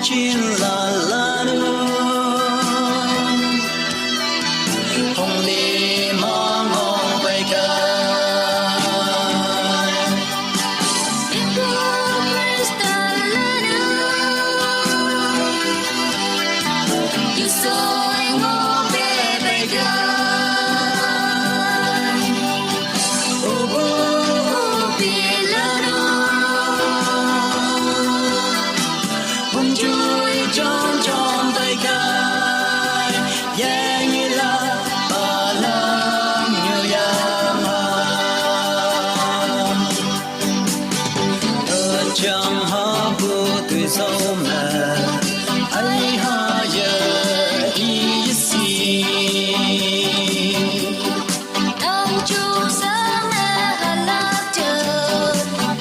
chín là nu hồng đi mong ngong bay ca you saw anh ngô bê bay ca tròn tròn tay cài yeah như là bà nam như yang ở trong hoa bu tuổi dâu mẹ ai ha giờ ý gì ông chú sáng mẹ hà la chờ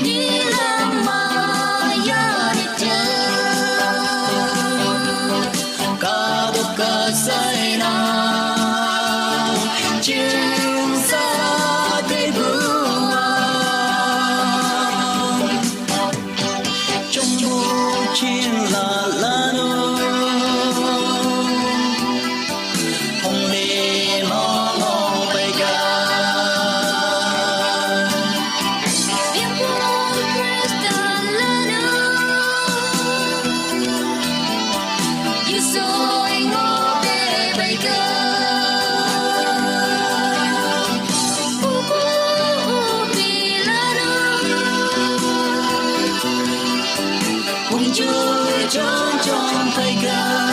đi làm mà ya đi chờ say nào chim sa cây buông trong mô chín là nu hồng đi mong ngong bay ca you saw anh ngô bê Hùng chui tròn tròn tay ca